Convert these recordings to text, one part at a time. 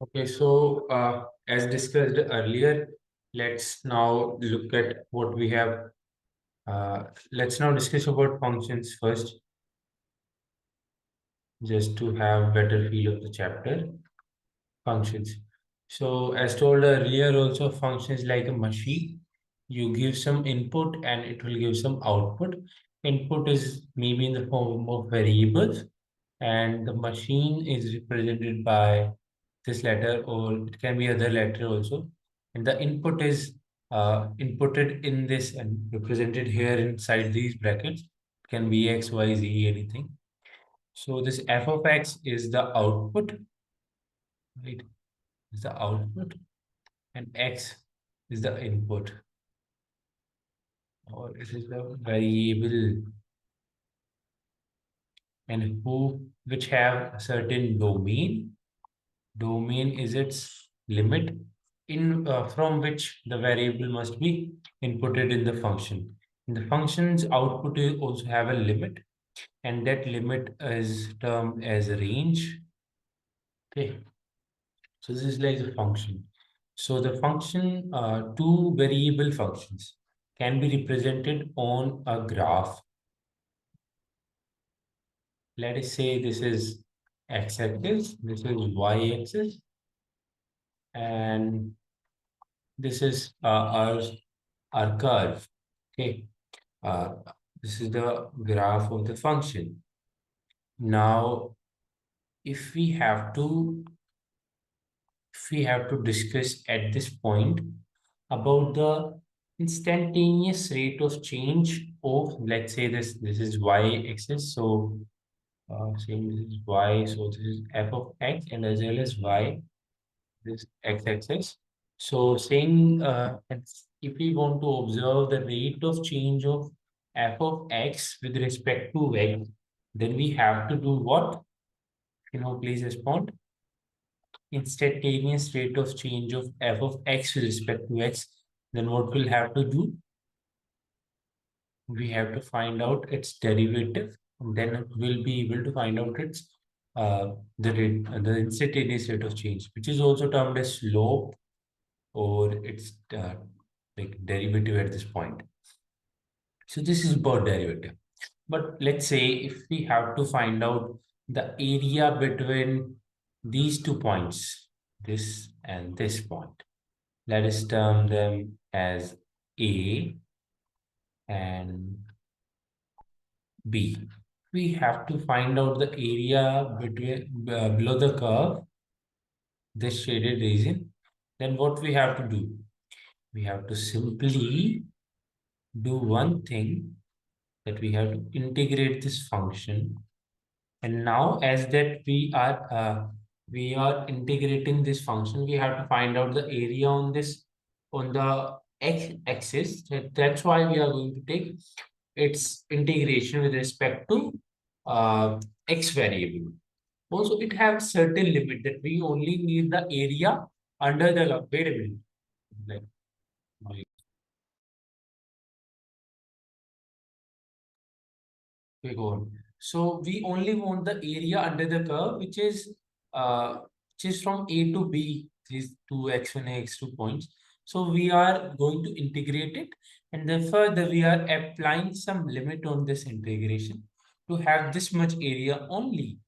Okay, so as discussed earlier, let's now look at what we have. Let's now discuss about functions first, just to have better feel of the chapter. Functions. So as told earlier, also functions like a machine. You give some input and it will give some output. Input is maybe in the form of variables, and the machine is represented by this letter, or it can be other letter also. And the input is inputted in this and represented here inside these brackets. It can be x, y, z, anything. So this f of x is the output, right? Is the output, and x is the input, or it is the variable, and which have a certain domain. Domain is its limit in from which the variable must be inputted in the function. And the function's output will also have a limit, and that limit is termed as a range. Okay, so this is like the function. So the function, two variable functions can be represented on a graph. Let us say this is x-axis, this is y-axis, and this is our curve. Okay, uh, this is the graph of the function. Now, if we have to discuss at this point about the instantaneous rate of change of, let's say this is y-axis, so saying this is y, so this is f of x, and as well as y, this x-axis. So saying if we want to observe the rate of change of f of x with respect to x, then we have to do what? Please respond. Instantaneous rate of change of f of x with respect to x. Then what we'll have to do? We have to find out its derivative, and then we'll be able to find out its the instantaneous rate of change, which is also termed as slope, or its like derivative at this point. So this is about derivative. But let's say if we have to find out the area between these 2 points, this and this point, let us term them as A and B. We have to find out the area between below the curve, this shaded region. Then what we have to do? We have to simply do one thing, that we have to integrate this function. And now as that we are integrating this function, we have to find out the area on this, on the x-axis. That's why we are going to take its integration with respect to x variable. Also, it has certain limit that we only need the area under the wait a minute. Like, okay, go on. So we only want the area under the curve, which is from A to B, these two x1 and x2 points. So we are going to integrate it, and then further we are applying some limit on this integration to have this much area only.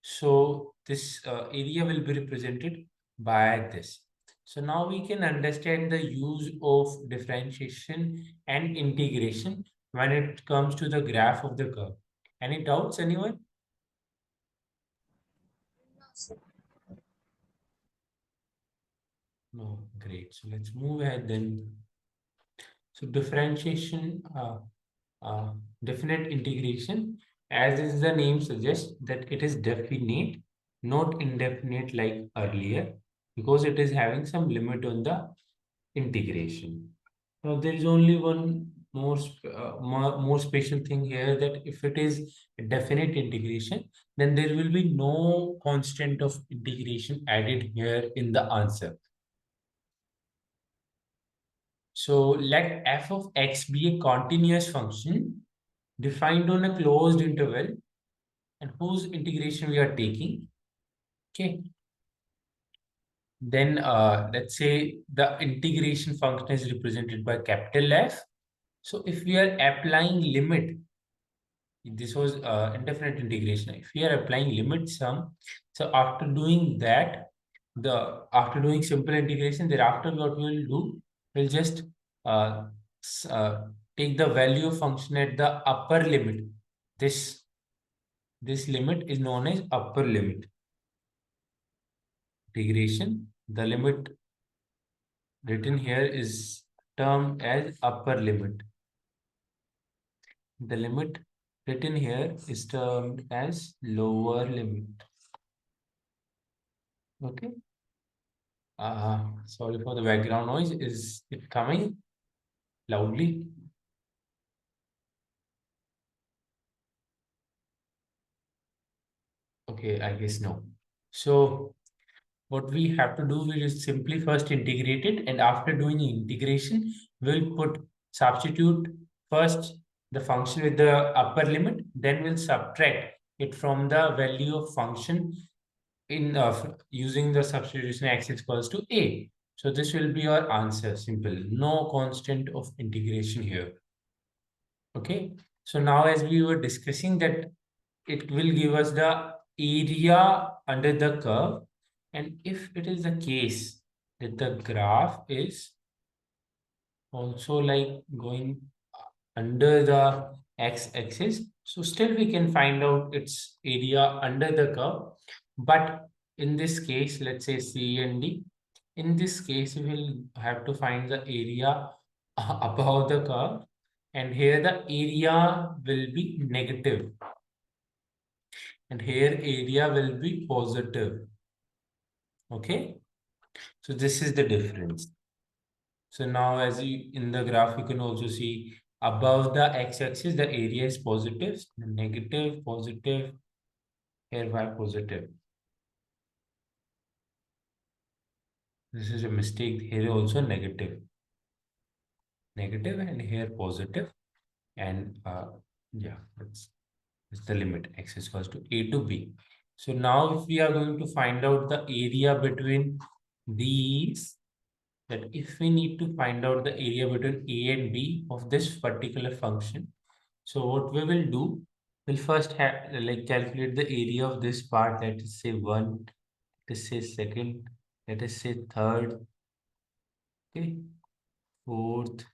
So this area will be represented by this. So now we can understand the use of differentiation and integration when it comes to the graph of the curve. Any doubts, anyone? No, great. So let's move ahead then. So differentiation, definite integration, as is the name suggests, that it is definite, not indefinite like earlier, because it is having some limit on the integration. Now there is only one more special thing here, that if it is a definite integration, then there will be no constant of integration added here in the answer. So let f of x be a continuous function defined on a closed interval, and whose integration we are taking. Okay. then let's say the integration function is represented by capital F. So if we are applying limit, this was indefinite integration. If we are applying limit sum, so after doing that, after doing simple integration, thereafter what we will do, we'll just uh, s- uh, take the value of function at the upper limit. This limit is known as upper limit integration. The limit written here is termed as upper limit. The limit written here is termed as lower limit. Okay. Sorry for the background noise. Is it coming loudly? Okay, I guess no. So what we have to do is simply first integrate it, and after doing integration, we'll substitute first the function with the upper limit, then we'll subtract it from the value of function in using the substitution x equals to a. So this will be our answer, simple. No constant of integration here. Okay. So now as we were discussing that it will give us the area under the curve. And if it is the case that the graph is also like going under the x-axis, so still we can find out its area under the curve. But in this case, let's say C and D, in this case, we will have to find the area above the curve. And here the area will be negative. And here area will be positive. Okay. So this is the difference. So now as you in the graph, you can also see above the x-axis, the area is positive, negative, positive, here y positive. This is a mistake. Here also negative, negative, and here positive. And yeah, that's the limit. X is equals to a to b. So now if we are going to find out the area between these, that if we need to find out the area between a and b of this particular function, so what we will do, we'll first have like calculate the area of this part. Let us say one, let us say second, let us say third, okay, fourth,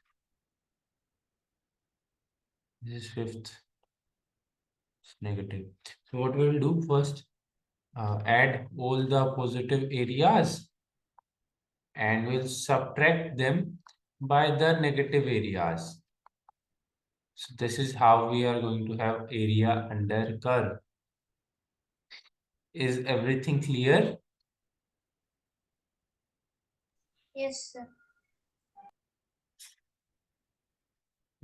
this is fifth, it's negative. So what we will do first, add all the positive areas and we'll subtract them by the negative areas. So this is how we are going to have area under curve. Is everything clear? Yes, sir.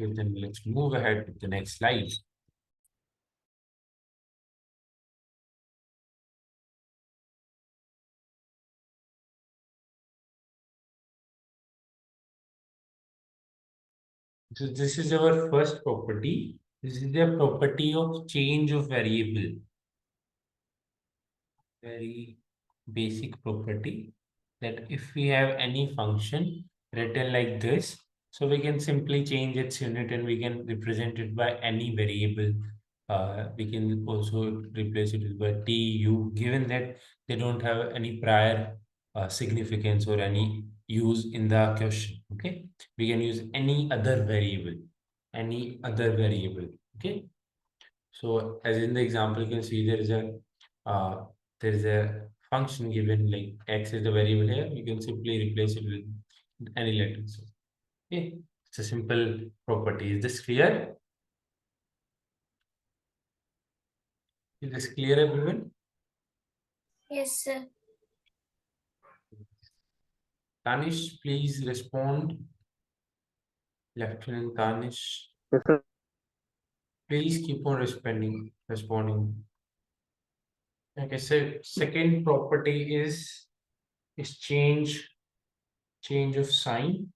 Okay, then let's move ahead to the next slide. So this is our first property. This is the property of change of variable. Very basic property that if we have any function written like this, so we can simply change its unit and we can represent it by any variable. We can also replace it by t, u, given that they don't have any prior significance or any use in the question. Okay, we can use any other variable, any other variable. Okay, so as in the example, you can see uh, there is a function given like x is the variable here. You can simply replace it with any letter. So, okay, it's a simple property. Is this clear? Is this clear, everyone? Yes, sir. Tanish, please respond. Lieutenant Tanish, Yes, sir. please keep on responding. Okay, so second property is change of sign.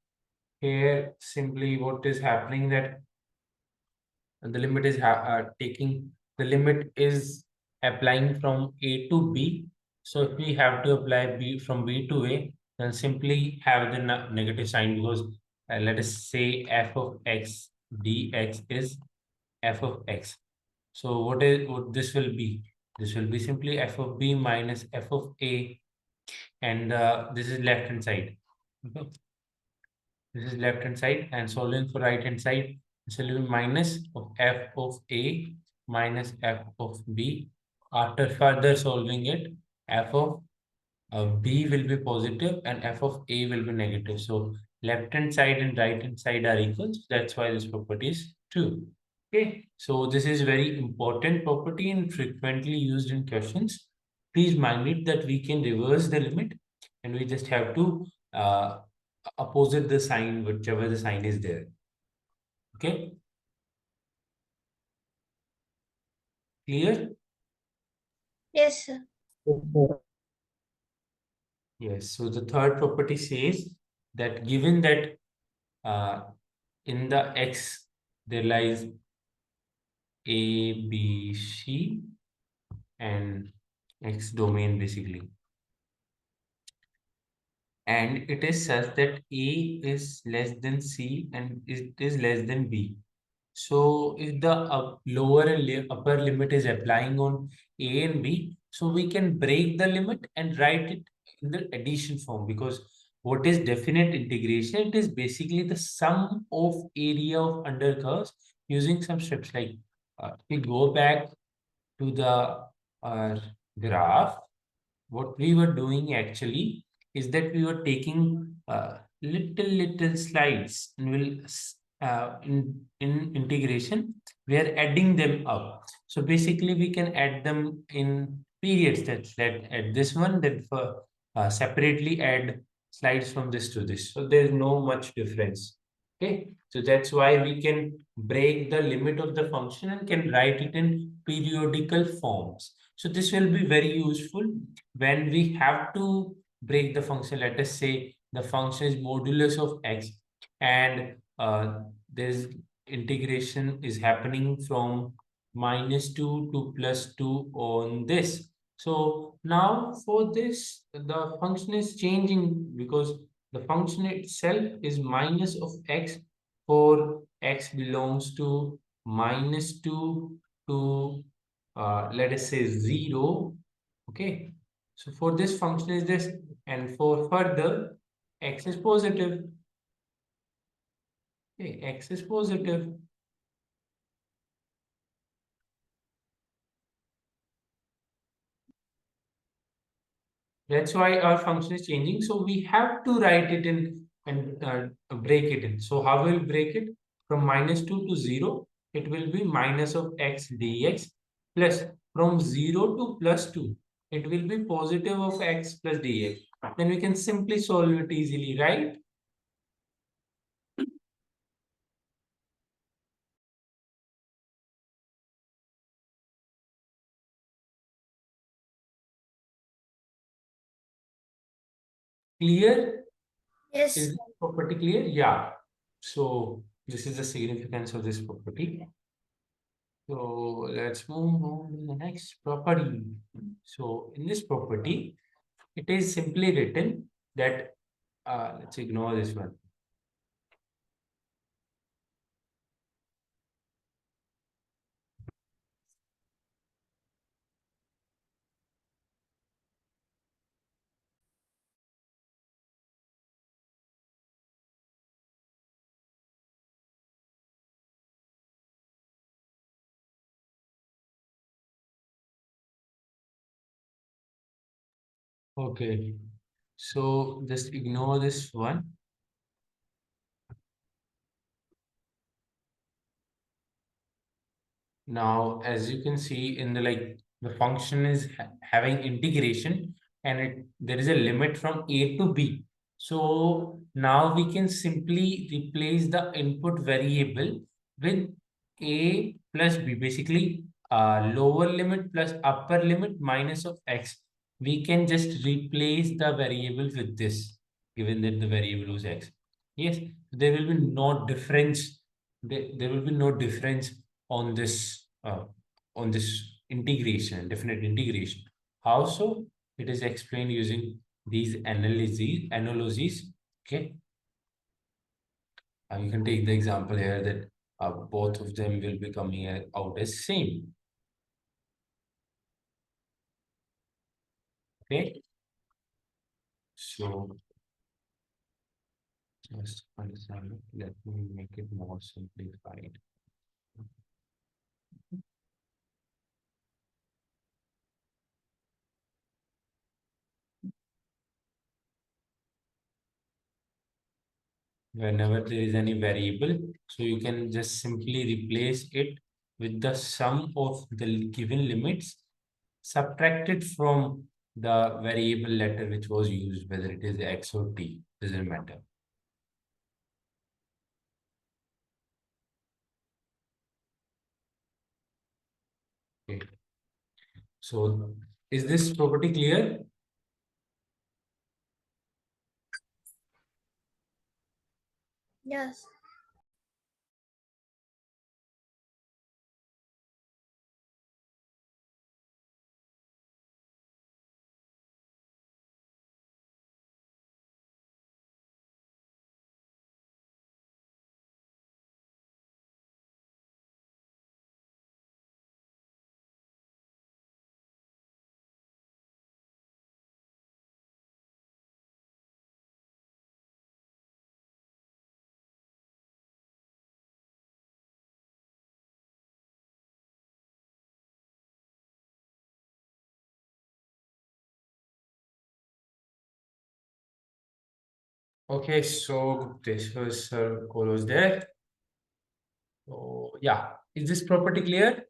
Here, simply what is happening that the limit is taking the limit is applying from a to b. So if we have to apply b from b to a, then simply have the negative sign, because let us say f of x dx is f of x. So what this will be? This will be simply f of b minus f of a, and this is left hand side. Okay, this is left hand side, and solving for right hand side, this will be minus of f of a minus f of b. After further solving it, f of b will be positive and f of a will be negative. So left hand side and right hand side are equal. So that's why this property is true. Okay, so this is very important property and frequently used in questions. Please mind it that we can reverse the limit, and we just have to opposite the sign, whichever the sign is there. Okay, clear? Yes, sir. Yes. So the third property says that given that uh, in the x there lies A, B, C, and X domain basically. And it is such that A is less than C and it is less than B. So if the lower and upper limit is applying on A and B, so we can break the limit and write it in the addition form, because what is definite integration? It is basically the sum of area of undercurves using some steps like we go back to the graph. What we were doing actually is that we were taking little slides, and in integration we are adding them up. So basically we can add them in periods, that add this one, that for separately add slides from this to this, so there's no much difference. Okay, so that's why we can break the limit of the function and can write it in periodical forms. So this will be very useful when we have to break the function. Let us say the function is modulus of x, and there's integration is happening from -2 to +2 on this. So now for this, the function is changing, because the function itself is minus of x for x belongs to -2 to let us say 0. Okay, so for this function is this, and for further x is positive. Okay, x is positive. That's why our function is changing. So we have to write it in and break it in. So how will break it? From -2 to 0, it will be minus of x dx, plus from 0 to +2, it will be positive of x plus dx. Then we can simply solve it easily, right? Clear? Is Yes. this property clear? Yeah. So this is the significance of this property. So let's move on to the next property. So in this property, it is simply written that let's ignore this one. Okay. So just ignore this one. Now, as you can see in the the function is having integration, and there is a limit from a to b. So now we can simply replace the input variable with a plus b. Basically, lower limit plus upper limit minus of x. We can just replace the variable with this, given that the variable was x. Yes, there will be no difference. There will be no difference on this integration, definite integration. How so? it is explained using these analogies. Okay. You can take the example here that both of them will be coming out as same. Okay. So just understand. Let me make it more simplified. Whenever there is any variable, so you can just simply replace it with the sum of the given limits subtracted from the variable letter which was used, whether it is x or t, doesn't matter. Okay. So is this property clear? Yes. Okay, so this was Kolos there. So yeah, is this property clear?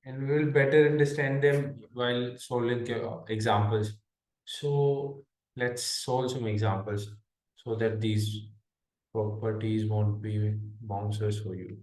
And we will better understand them while solving examples. So let's solve some examples so that these properties won't be bouncers for you.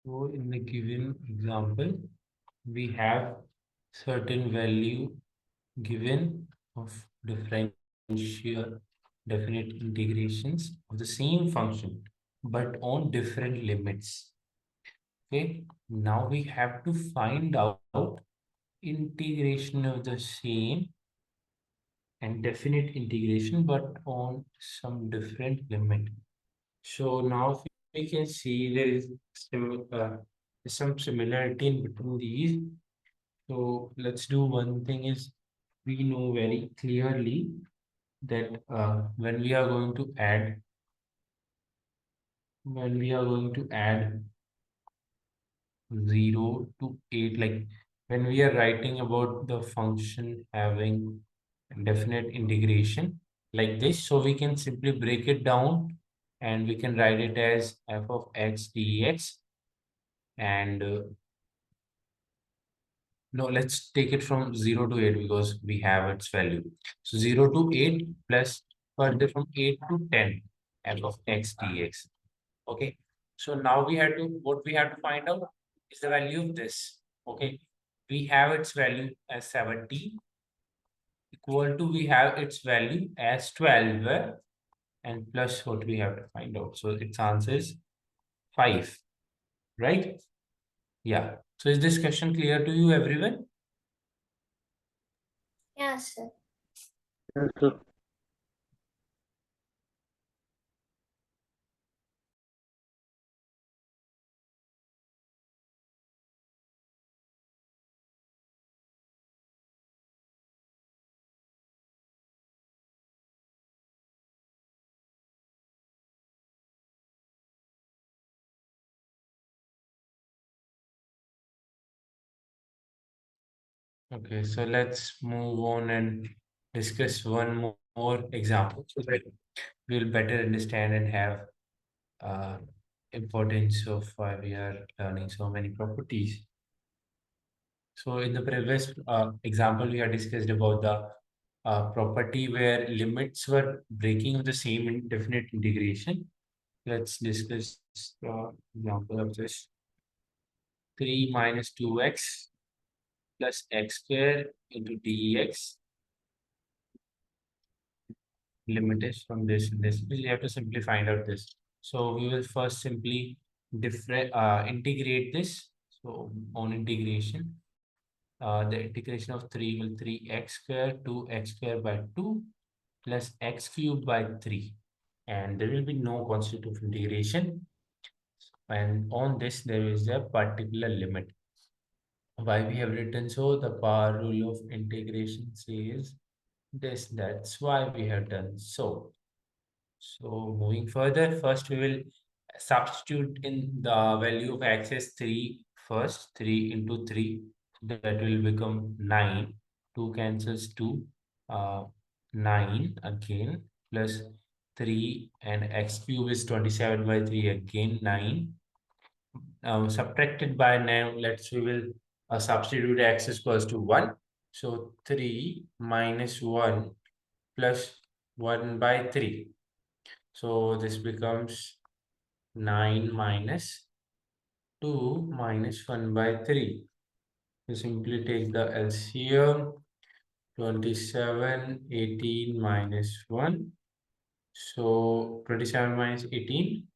So in the given example, we have certain value given of differential definite integrations of the same function, but on different limits. Okay, now we have to find out integration of the same and definite integration, but on some different limit. So now we can see there is some similarity in between these. So let's do one thing is we know very clearly that when we are going to add 0 to 8, like when we are writing about the function having definite integration like this, so we can simply break it down and we can write it as f of x dx. And no, let's take it from 0 to 8 because we have its value. So 0 to 8 plus further from 8 to 10 f of x dx. Okay. So now what we have to find out is the value of this. Okay. We have its value as 70 equal to we have its value as 12 and plus what we have to find out. So its answer is 5, right? Yeah. So is this question clear to you, everyone? Yes. Yes, sir. Okay, so let's move on and discuss one more example so that we'll better understand and have uh, importance of why we are learning so many properties. So in the previous example, we had discussed about the property where limits were breaking of the same indefinite integration. Let's discuss the example of this 3 minus 2x plus x square into dx. Limit is from this and this. We have to simply find out this. So we will first simply integrate this. So on integration, the integration of 3 will 3x square 2x square by 2 plus x cubed by 3. And there will be no constant of integration. And on this, there is a particular limit. Why we have written so? The power rule of integration says this. That's why we have done so. So moving further, first we will substitute in the value of x as 3 first, 3 into 3. That will become 9. 2 cancels 2, 9 again, plus 3 and x cube is 27 by 3 again, 9. Subtracted by now, we will substitute x is equals to 1. So 3 minus 1 plus 1 by 3. So this becomes 9 minus 2 minus 1 by 3. You simply take the LCM 27, 18 minus 1. So 27 minus 18,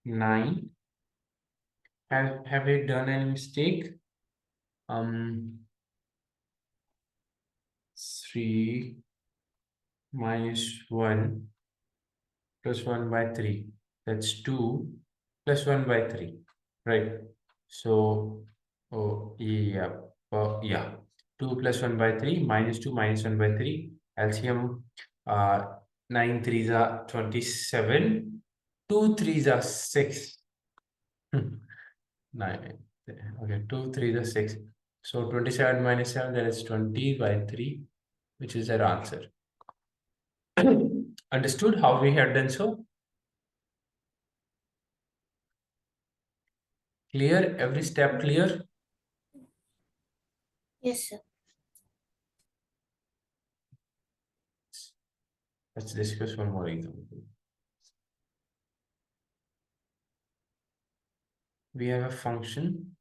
9. Have we done any mistake? 3 minus 1 plus 1 by 3. That's 2 plus 1 by 3, right? So, oh, yeah, yeah. 2 plus 1 by 3 minus 2 minus 1 by 3. LCM, 9 threes are 27. 2 threes are 6. 9. Okay, 2 threes are 6. So 27 minus 7, that is 20 by 3, which is our answer. Understood how we have done so? Clear? Every step clear? Yes, sir. Let's discuss one more example. We have a function.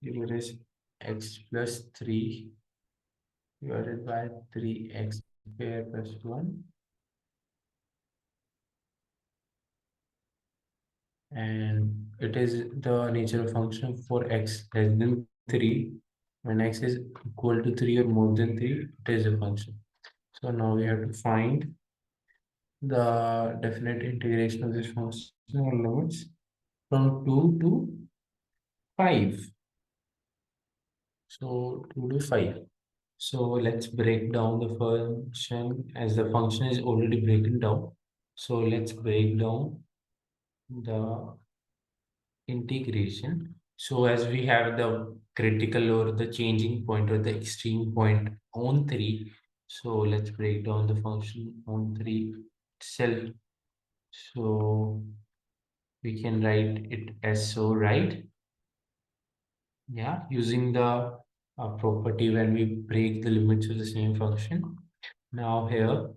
Here is x plus 3 divided by 3x squared plus 1. And it is the nature of function for x less than 3. When x is equal to 3 or more than 3, it is a function. So now we have to find the definite integration of this function or limits from 2 to 5. So 2 to 5. So let's break down the function as the function is already broken down. So let's break down the integration. So as we have the critical or the changing point or the extreme point on 3. So let's break down the function on 3 itself. So we can write it as so, right? Yeah, using the property when we break the limits of the same function. Now here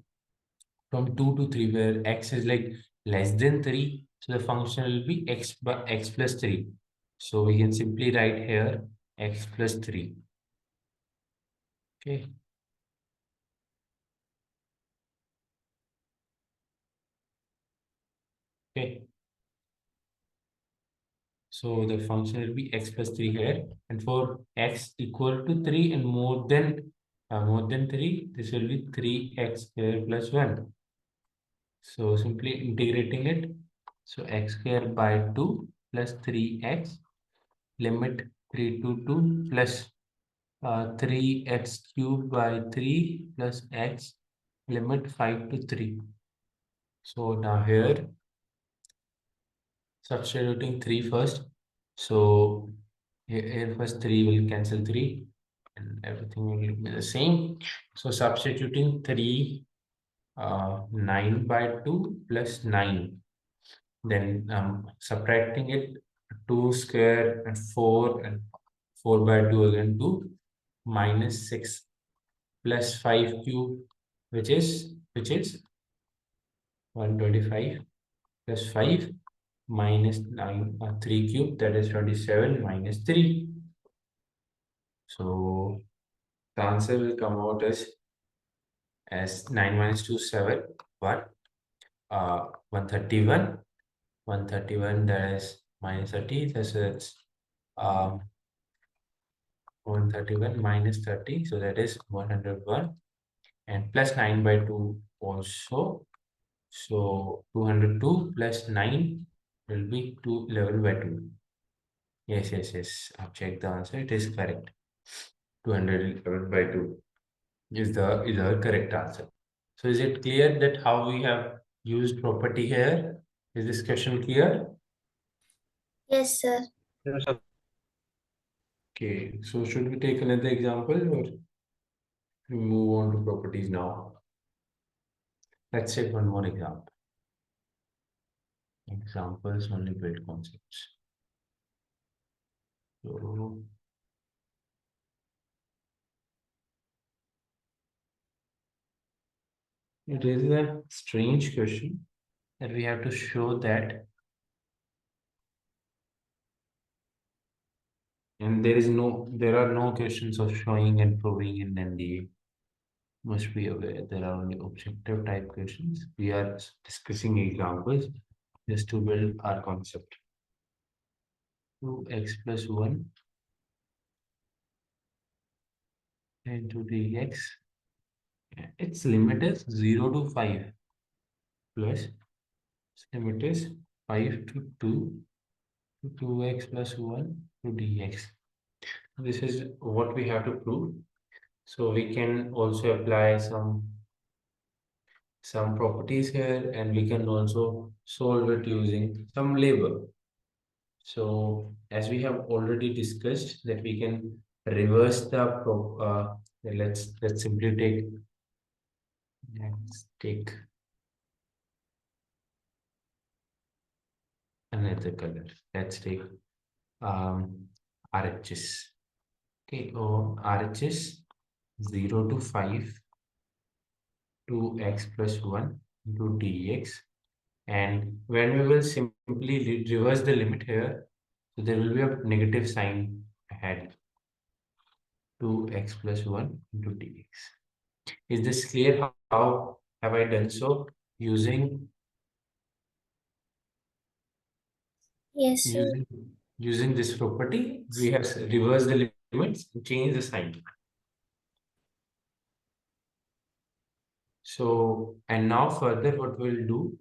from 2 to 3 where x is like less than 3, so the function will be x by x plus 3. So we can simply write here x plus 3. Okay. Okay. So the function will be x plus 3 here. And for x equal to 3 and more than 3, this will be 3x square plus 1. So simply integrating it. So x square by 2 plus 3x limit 3 to 2 plus 3x cubed by 3 plus x limit 5 to 3. So now here substituting 3 first. So here first 3 will cancel 3. and everything will be the same. So substituting 3, 9 by 2 plus 9. Then subtracting it, 2 square and 4 and 4 by 2 again 2 minus 6 plus 5 cube, which is 125 plus 5 minus 9 3 cube, that is 27 minus 3. So the answer will come out as 9 minus 2 7 1 131 131, that is minus 30, that's um 131 minus 30, so that is 101, and plus 9 by 2 also. So 202 plus 9 will be 211 by 2. Yes. I've checked the answer. It is correct. 211 by 2 is the correct answer. So is it clear that how we have used property here? Is this question clear? Yes, sir. Yes, sir. Okay, so should we take another example or we move on to properties now? Let's take one more example. Examples only build concepts. So it is a strange question that we have to show that, and there are no questions of showing and proving in NDA. Must be aware there are only objective type questions. We are discussing examples just to build our concept. 2x plus 1 into dx. Its limit is 0 to 5 plus its limit is 5 to 2 to 2x plus 1 to dx. This is what we have to prove. So we can also apply some properties here, and we can also solve it using some labor. So as we have already discussed that we can reverse the let's simply take another color. Let's take RHS. Okay, RHS 0 to 5 2x plus 1 into dx, and when we will simply reverse the limit here, so there will be a negative sign ahead. 2x plus 1 into dx. Is this clear? How have I done so? Using Yes, sir. using using this property, we have reversed the limits and changed the sign. So, and now further what we'll do,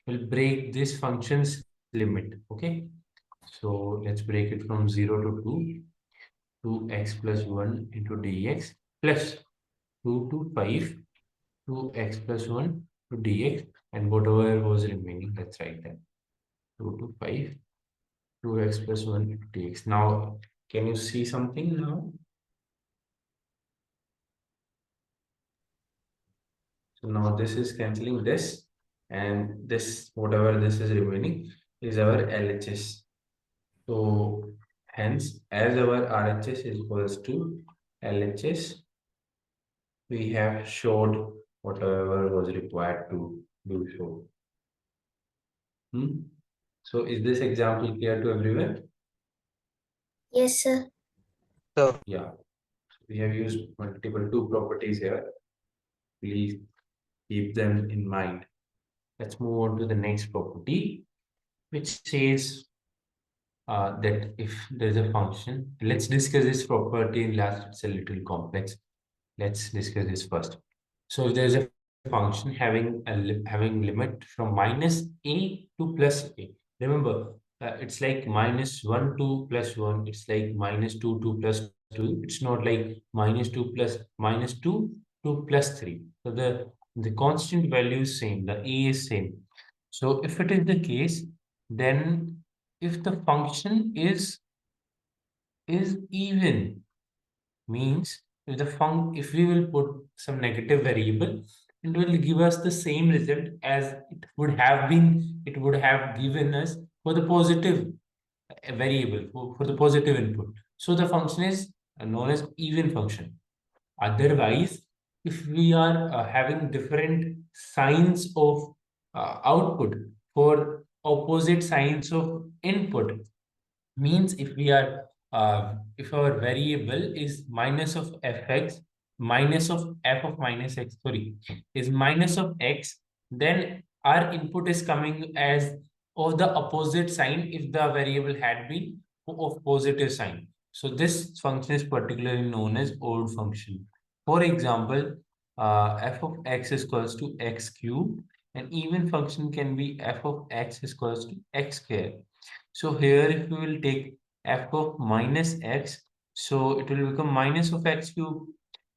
we'll break this function's limit. Okay, so let's break it from 0 to 2, 2x plus 1 into dx plus 2 to 5, 2x plus 1 to dx, and whatever was remaining, let's write that 2 to 5, 2x plus 1 into dx. Now, can you see something now? So now this is cancelling this, and this, whatever this is remaining, is our LHS. So hence, as our RHS is equals to LHS, we have showed whatever was required to do so. So is this example clear to everyone? Yes, sir. So, Yeah. We have used multiple two properties here. Please keep them in mind. Let's move on to the next property, which says that if there's a function, let's discuss this property in last, it's a little complex. Let's discuss this first. So if there's a function having limit from minus a to plus a. Remember, it's like minus 1 to plus 1. It's like minus 2 to plus 2. It's not like minus 2 plus minus 2 to plus 3. So the constant value is same. The a is same. So if it is the case, then if the function is even, Means if we will put some negative variable, it will give us the same result as it would have given us for the positive variable for the positive input. So the function is known as even function. Otherwise, if we are having different signs of output for opposite signs of input, means if our variable is minus of fx, minus of f of minus x, sorry, is minus of x, then our input is coming as of the opposite sign if the variable had been of positive sign. So this function is particularly known as odd function. For example, f of x is equals to x cube, and even function can be f of x is equals to x square. So here if we will take f of minus x, so it will become minus of x cube,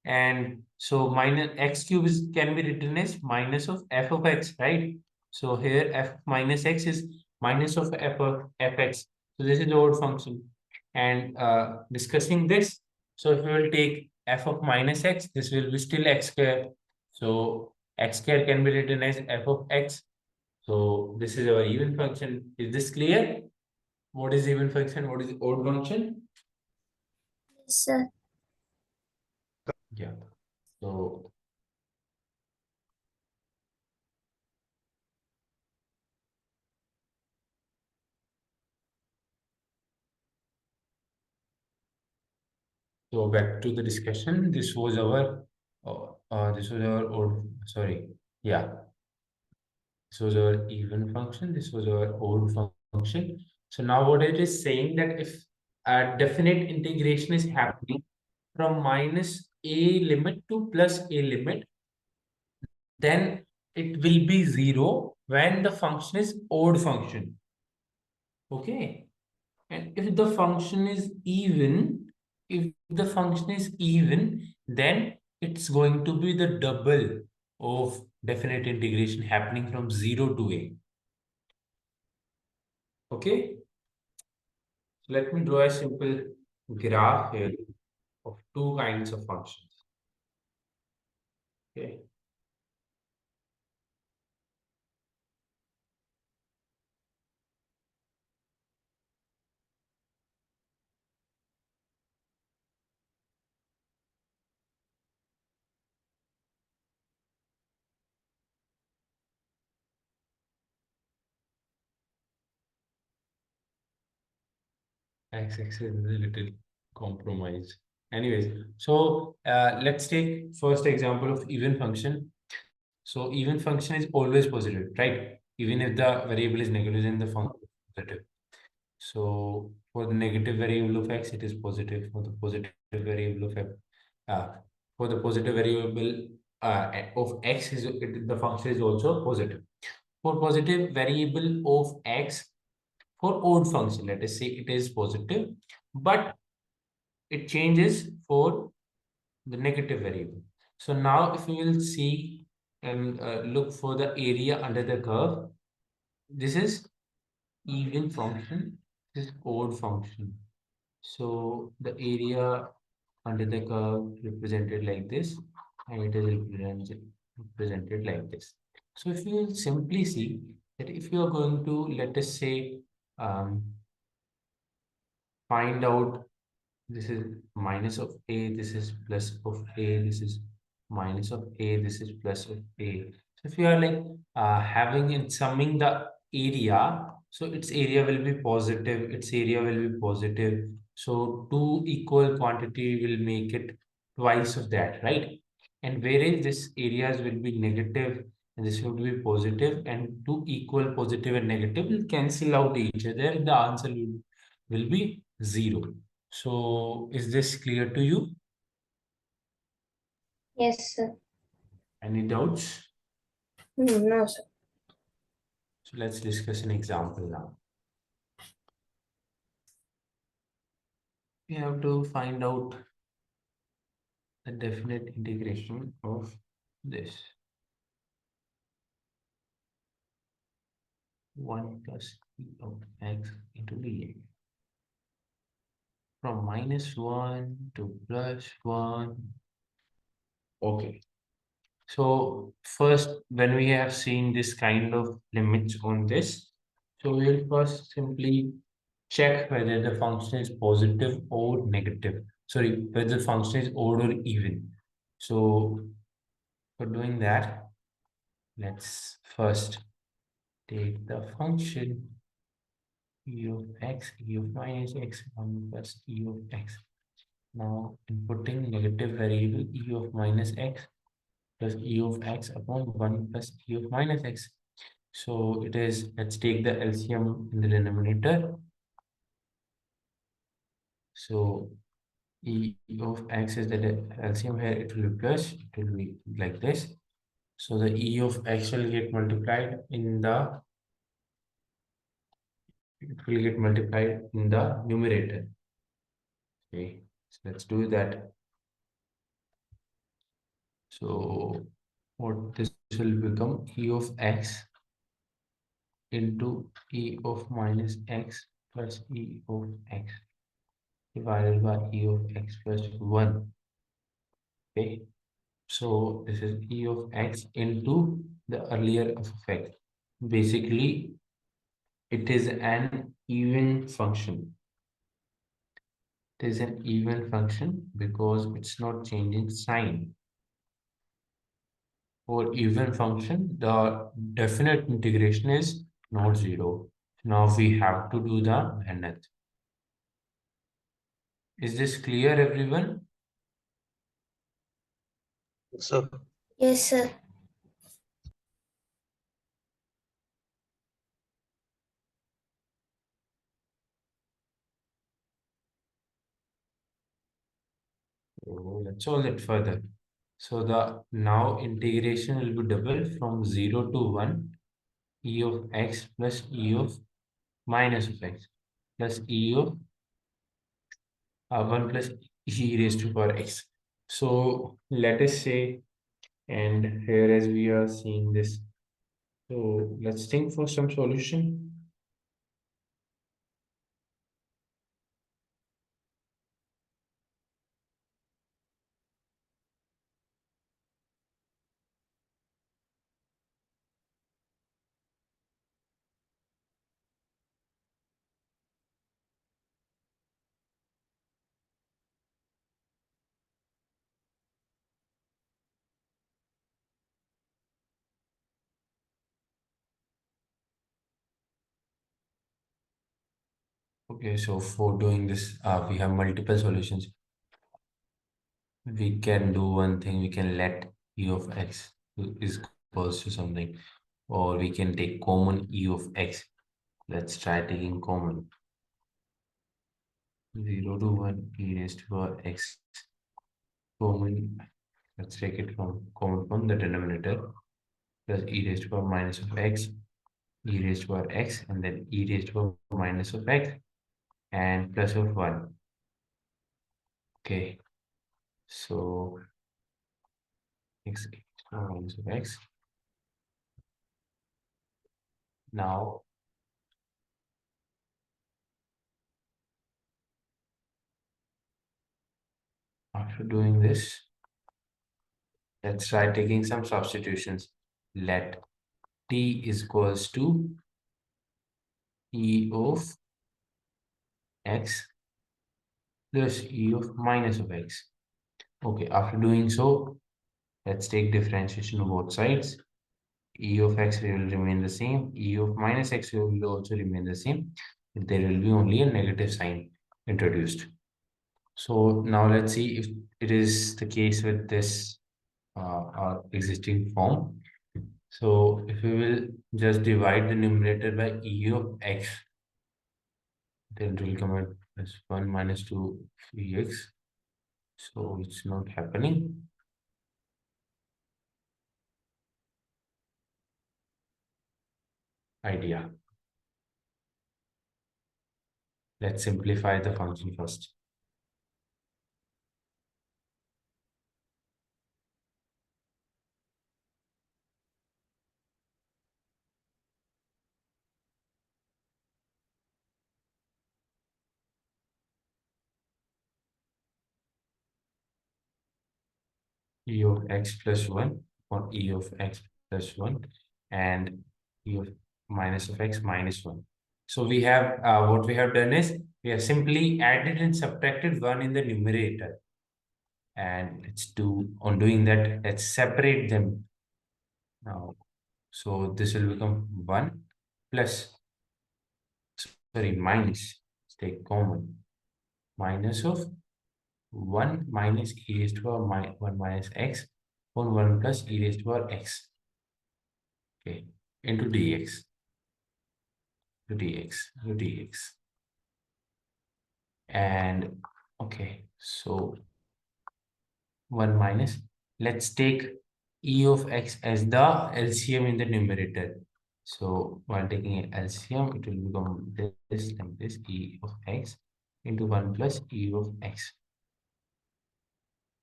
and so minus x cube is can be written as minus of f of x, right? So here f minus x is minus of f of fx. So this is the odd function. And discussing this, so if we will take f of minus x, this will be still x square. So x square can be written as f of x. So this is our even function. Is this clear? What is even function? What is odd function? Yes, sir. Yeah. So back to the discussion. This was our odd. Sorry. Yeah. This was our even function. This was our odd function. So now what it is saying that if a definite integration is happening from minus a limit to plus a limit, then it will be zero when the function is odd function. Okay. And if the function is even, then it's going to be the double of definite integration happening from 0 to a. Okay. So let me draw a simple graph here of two kinds of functions. Okay. X-axis is a little compromised. Anyways, so let's take first example of even function. So even function is always positive, right? Even if the variable is negative, then the function is positive. So for the negative variable of x, it is positive. For the positive variable of f, uh, for the positive variable of x, the function is also positive. For positive variable of x, for odd function, let us say it is positive, but it changes for the negative variable. So now if we will see and look for the area under the curve, this is even function, this is odd function. So the area under the curve represented like this, and it is represented like this. So if you will simply see that if you are going to, let us say, find out, this is minus of a, this is plus of a, this is minus of a, this is plus of a. So if you are like having and summing the area, so its area will be positive, its area will be positive. So two equal quantity will make it twice of that, right? And whereas this areas will be negative and this will be positive, and two equal positive and negative will cancel out each other, the answer will be zero. So is this clear to you? Yes, sir. Any doubts? No, sir. So let's discuss an example now. We have to find out the definite integration of this. 1 plus e of x into dx. from -1 to +1. Okay. So first, when we have seen this kind of limits on this, so we'll first simply check whether the function is positive or negative. Sorry, whether the function is odd or even. So for doing that, let's first take the function e of x, e of minus x, 1 plus e of x. Now inputting negative variable e of minus x plus e of x upon 1 plus e of minus x. So it is, let's take the LCM in the denominator. So e of x is the LCM here, it will be plus, it will be like this. So the e of x will get multiplied in the, it will get multiplied in the numerator. Okay, so let's do that. So what this will become e of x into e of minus x plus e of x divided by e of x plus 1. Okay, so this is e of x into the earlier f of x. Basically, it is an even function. It is an even function because it's not changing sign. For even function, the definite integration is not zero. Now we have to do the math. Is this clear, everyone? So, Yes, sir. So let's solve it further. So the now integration will be double from 0 to 1, e of x plus e of minus of x plus e of 1 plus e raised to power x. So let us say, and here as we are seeing this, so let's think for some solution. Okay, so for doing this, we have multiple solutions. We can do one thing, we can let e of x is equals to something, or we can take common e of x. Let's try taking common 0 to 1 e raised to power x common. Let's take it from common from the denominator plus e raised to power minus of x, e raised to power x, and then e raised to power minus of x and plus of 1. Okay, so x raised to power minus of x. Now after doing this, let's try taking some substitutions. Let t is equals to e of x plus e of minus of x. Okay, after doing so, let's take differentiation of both sides. E of x will remain the same. E of minus x will also remain the same. There will be only a negative sign introduced. So now let's see if it is the case with this our existing form. So if we will just divide the numerator by e of x, then it will come out as 1 minus 2 x. So it's not happening. Idea. Let's simplify the function first. e of x plus 1 upon e of x plus 1 and e of minus of x minus 1. So we have what we have done is we have simply added and subtracted 1 in the numerator. And on doing that, let's separate them now. So this will become 1 plus, sorry, minus, let's take common, minus of 1 minus e raised to power 1 minus x on 1 plus e raised to power x, okay, into dx, to dx. And okay, so 1 minus, let's take e of x as the LCM in the numerator. So while taking an LCM, it will become this like this, e of x into 1 plus e of x.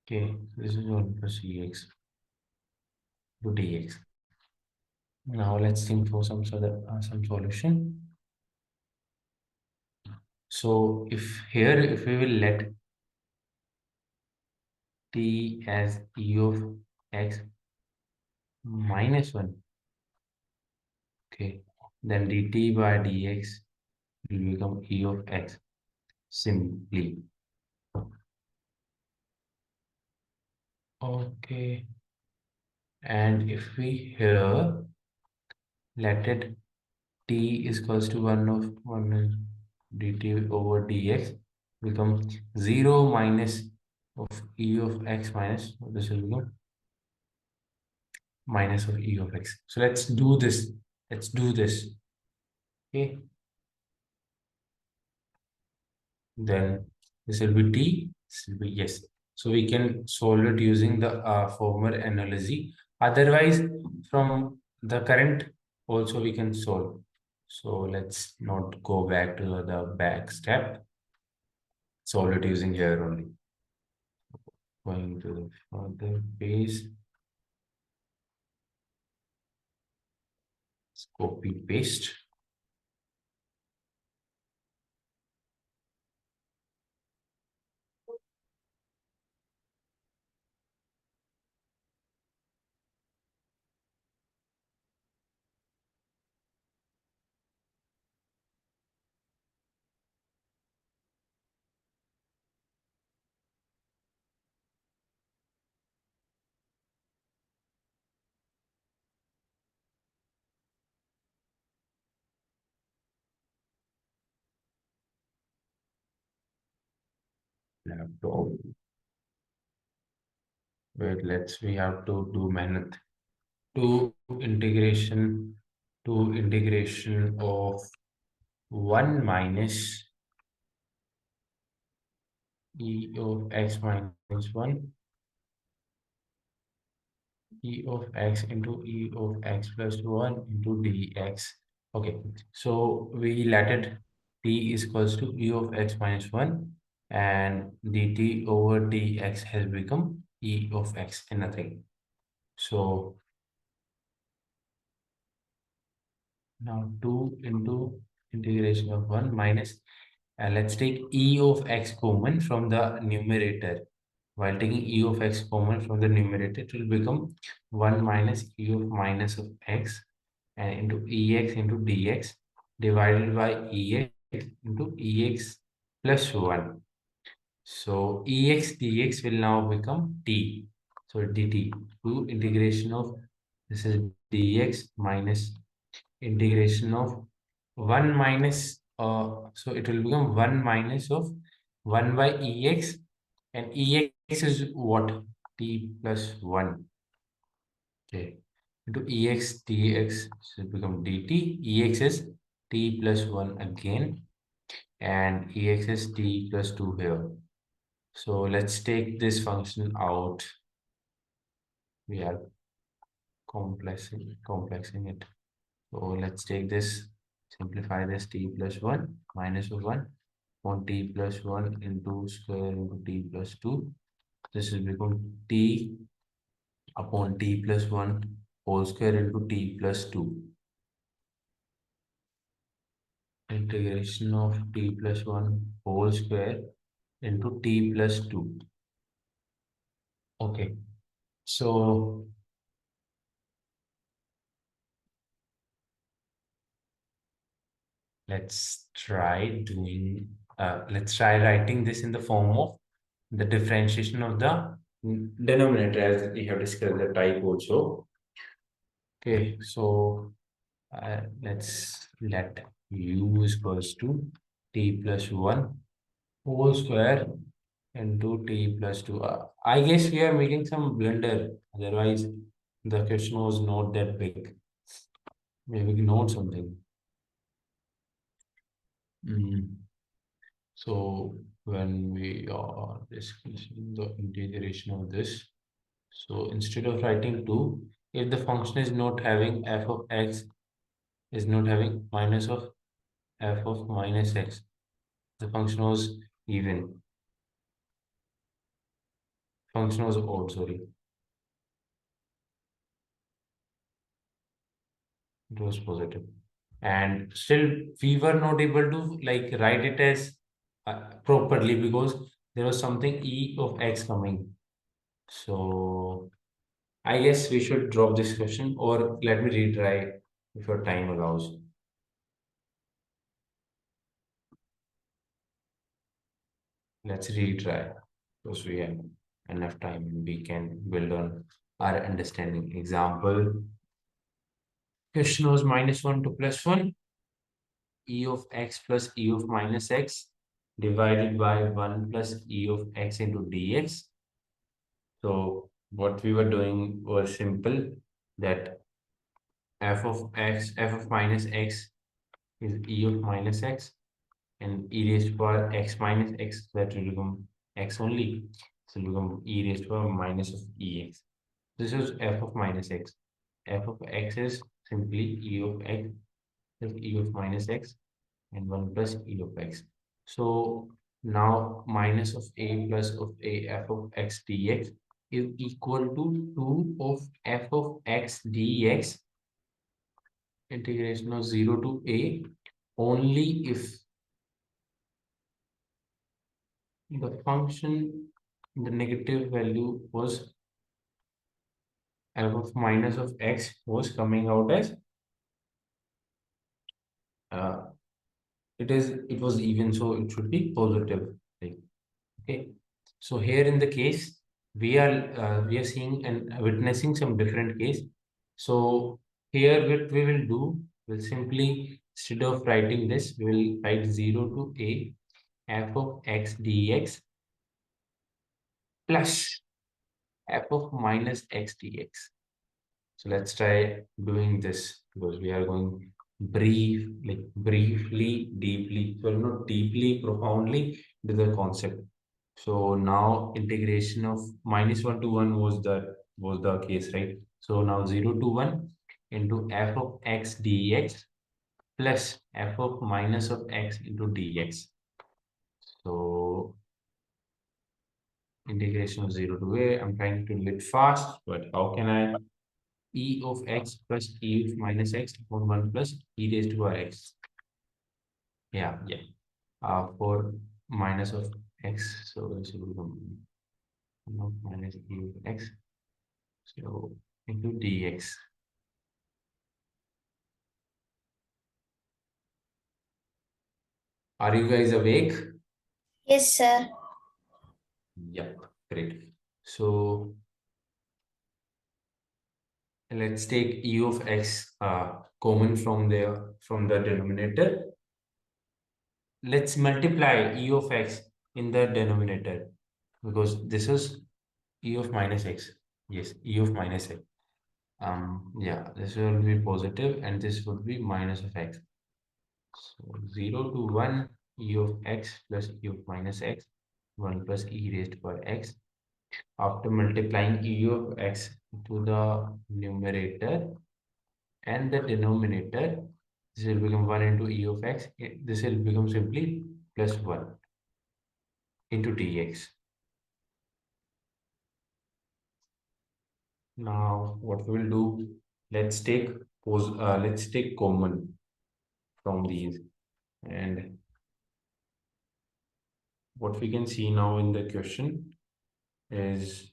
Okay, this is 1 plus ex to dx. Now let's think for some solution. So if we will let t as e of x minus 1, okay, then dt by dx will become e of x simply. Okay, and if we here let it t is equals to 1 of 1 dt over dx become 0 minus of e of x minus, this will become minus of e of x. So let's do this. Okay, then this will be t, this will be yes. So we can solve it using the former analogy. Otherwise, from the current also we can solve. So let's not go back to the back step. Solve it using here only. Going to the further page. Copy paste. Laptop. Wait, we have to do math. To integration of 1 minus e of x minus 1 e of x into e of x plus 1 into dx. Okay, so we let it t is equals to e of x minus 1 and dt over dx has become e of x and nothing. So now 2 into integration of 1 minus, let's take e of x common from the numerator. While taking e of x common from the numerator, it will become 1 minus e of minus of x and into ex into dx divided by ex into ex plus 1. So ex dx will now become t. So dt to integration of, this is dx minus integration of 1 minus, so it will become 1 minus of 1 by ex, and ex is what? T plus 1. Okay. Into ex dx, so it become dt. Ex is t plus 1 again, and ex is t plus 2 here. So let's take this function out. We are complexing it. So let's take this, simplify this t plus 1 minus of 1 on t plus 1 into square into t plus 2. This will become t upon t plus 1 whole square into t plus 2. Integration of t plus 1 whole square into t plus 2. Okay. So let's try writing this in the form of the differentiation of the denominator, as we have discussed the type also. Okay, so let's let u is equals to t plus 1 whole square into t plus 2. I guess we are making some blunder. Otherwise, the question was not that big. Maybe ignored something. Mm. So when we are discussing the integration of this, so instead of writing 2, if the function is not having f of x is not having minus of f of minus x, the function was even. Function was odd, sorry. It was positive. And still we were not able to like write it as properly because there was something e of x coming. So I guess we should drop this question, or let me retry if your time allows. Let's retry because we have enough time and we can build on our understanding. Example, question was -1 to +1, e of x plus e of minus x divided by 1 plus e of x into dx. So what we were doing was simple, that f of x, f of minus x is e of minus x, and e raised to power x minus x, that will become x only. So it will become e raised to power minus of ex. This is f of minus x. F of x is simply e of x plus e of minus x and 1 plus e of x. So now minus of a plus of a f of x dx is equal to 2 of f of x dx integration of 0 to a only if the function, the negative value was f of minus of x was coming out as uh, it was even, so it should be positive. Like, okay, so here in the case we are seeing and witnessing some different case. So here what we will do, will simply, instead of writing this, we will write 0 to a f of x dx plus f of minus x dx. So let's try doing this because we are going briefly, deeply, well, not deeply, profoundly to the concept. So now integration of -1 to 1 was the case, right? So now 0 to 1 into f of x dx plus f of minus of x into dx. So integration of 0 to a, I'm trying to do it fast, but how can I? E of x plus e of minus x upon 1 plus e raised to power x. Yeah. For minus of x, so this will become 1 of minus e of x. So into dx. Are you guys awake? Yes, sir. Yep, great. So let's take e of x common from the denominator. Let's multiply e of x in the denominator because this is e of minus x. Yes, e of minus x. Yeah, this will be positive and this would be minus of x. So 0 to 1 e of x plus e of minus x, 1 plus e raised to power x. After multiplying e of x to the numerator and the denominator, this will become 1 into e of x. This will become simply plus 1 into dx. Now, what we will do, let's take common from these, and what we can see now in the question is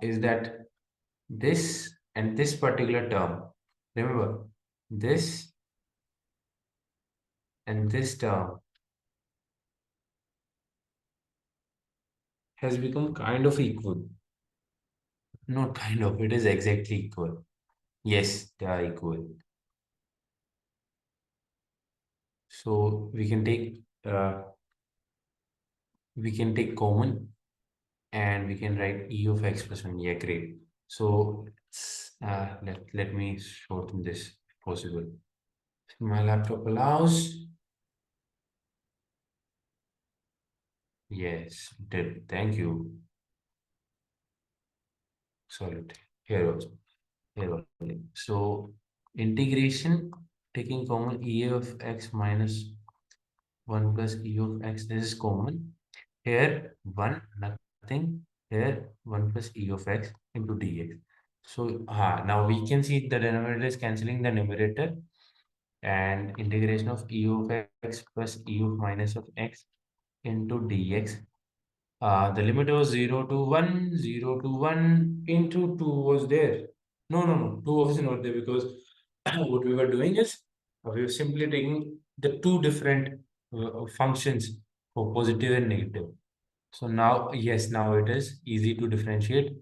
is that this and this particular term, remember, this and this term has become kind of equal. Not kind of, it is exactly equal. Yes, they are equal. So we can take common and we can write e of x plus 1. Yeah, great. So let me shorten this if possible. My laptop allows. Yes, it did. Thank you. Solid. Here also. Here only. So integration taking common e of x minus 1 plus e of x. This is common. Here 1 nothing. Here 1 plus e of x into dx. So now we can see the denominator is cancelling the numerator, and integration of e of x plus e of minus of x into dx. The limit was 0 to 1, 0 to 1 into 2 was there. No, 2 was not there because what we were doing is we were simply taking the two different functions for positive and negative. So now, yes, now it is easy to differentiate.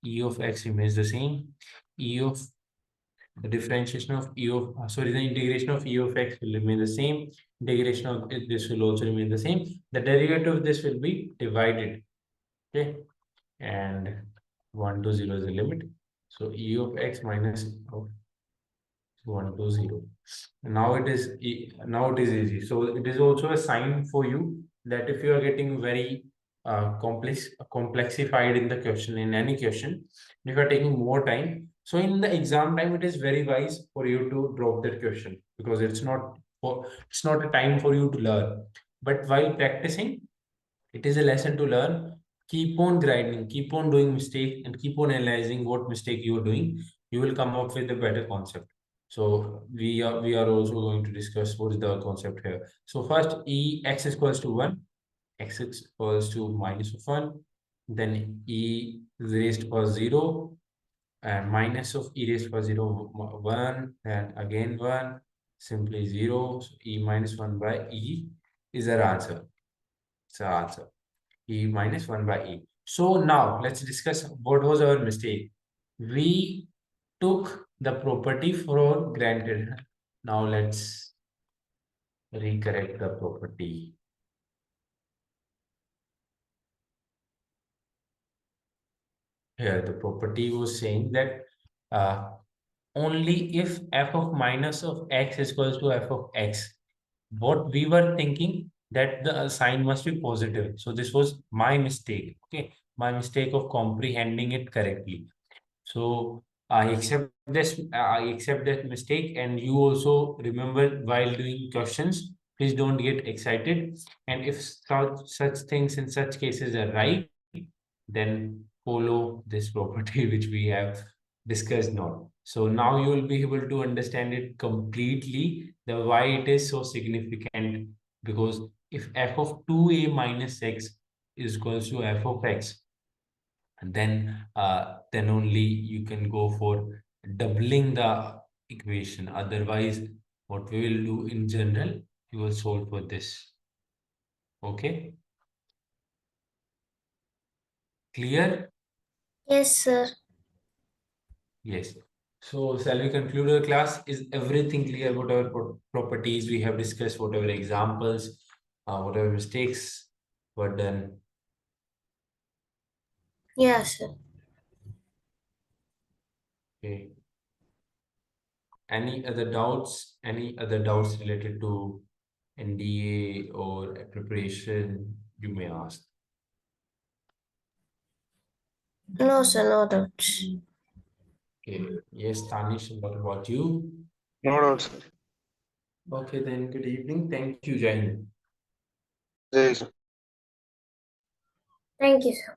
E of x remains the same. E of the differentiation of e of the integration of e of x will remain the same. Integration of this will also remain the same. The derivative of this will be divided. Okay, and 1 to 0 is the limit. So e of x minus of 1 to 0. Now it is easy. So it is also a sign for you that if you are getting very complexified in the question, in any question, if you are taking more time, so in the exam time it is very wise for you to drop that question because it's not a time for you to learn. But while practicing, it is a lesson to learn. Keep on grinding, keep on doing mistake, and keep on analyzing what mistake you are doing. You will come up with a better concept. So we are also going to discuss what is the concept here. So first, x is equals to 1, x is equals to minus of 1, then e raised to power 0, and minus of e raised to power 0, 1, and again 1, simply 0. So e minus 1 by e is our answer. It's our answer. E minus 1 by e. So now let's discuss what was our mistake. We took the property for granted. Now let's recorrect the property. Here the property was saying that only if f of minus of x is equals to f of x. What we were thinking that the sign must be positive. So this was my mistake. Okay, my mistake of comprehending it correctly. So I accept this. I accept that mistake, and you also remember while doing questions. Please don't get excited. And if such things in such cases are right, then follow this property which we have discussed now. So now you will be able to understand it completely. The why it is so significant, because if f of 2a minus x is equals to f of x, and then only you can go for doubling the equation. Otherwise, what we will do in general, we will solve for this. Okay, clear? Yes, sir. Yes. So shall we conclude our class? Is everything clear? Whatever properties we have discussed, whatever examples, whatever mistakes were done. Yes, sir. Okay. Any other doubts? Any other doubts related to NDA or preparation? You may ask. No, sir, no doubts. Okay. Yes, Tanish, what about you? No doubts. Okay, then good evening. Thank you, Jai Hind. Jai. Thank you, sir.